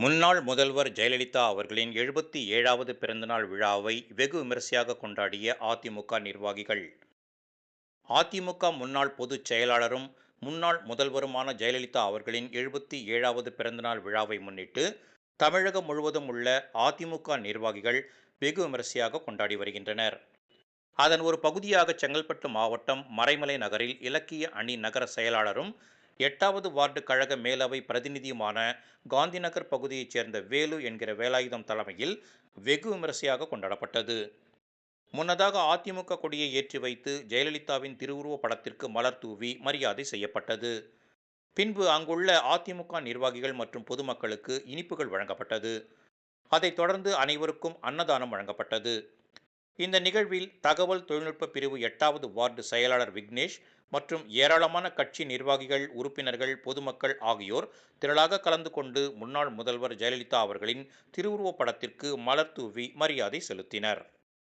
முன்னாள் முதல்வர் ஜெயலலிதா அவர்களின் 77வது பிறந்தநாள் விழாவை வெகு விமரிசையாக கொண்டாடிய அதிமுக நிர்வாகிகள். அதிமுக முன்னாள் பொதுச் செயலாளரும், முன்னாள் முதல்வருமான ஜெயலலிதா அவர்களின் 77வது பிறந்தநாள் விழாவை முன்னிட்டு, தமிழகம் முழுவதும் உள்ள அதிமுக நிர்வாகிகள் வெகு விமரிசையாக கொண்டாடி வருகின்றனர். அதன் ஒரு பகுதியாக செங்கல்பட்டு மாவட்டம் மறைமலை நகரில் இலக்கிய அணி நகர செயலாளரும், 8வது வார்டு கழக மேலவை பிரதிநிதியுமான காந்திநகர் பகுதியைச் சேர்ந்த வேலு என்கிற வேலாயுதம் தலைமையில் வெகு விமரிசையாக கொண்டாடப்பட்டது. முன்னதாக அதிமுக கொடியை ஏற்றி வைத்து ஜெயலலிதாவின் திருவுருவ படத்திற்கு மலர் தூவி மரியாதை செய்யப்பட்டது. பின்பு அங்குள்ள அதிமுக நிர்வாகிகள் மற்றும் பொதுமக்களுக்கு இனிப்புகள் வழங்கப்பட்டது. அதைத் தொடர்ந்து அனைவருக்கும் அன்னதானம் வழங்கப்பட்டது. இந்த நிகழ்வில் தகவல் தொழில்நுட்ப பிரிவு 8வது வார்டு செயலாளர் விக்னேஷ் மற்றும் ஏராளமான கட்சி நிர்வாகிகள், உறுப்பினர்கள், பொதுமக்கள் ஆகியோர் திரளாக கலந்து கொண்டு முன்னாள் முதல்வர் ஜெயலலிதா அவர்களின் திருவுருவப் படத்திற்கு மலர் தூவி மரியாதை செலுத்தினர்.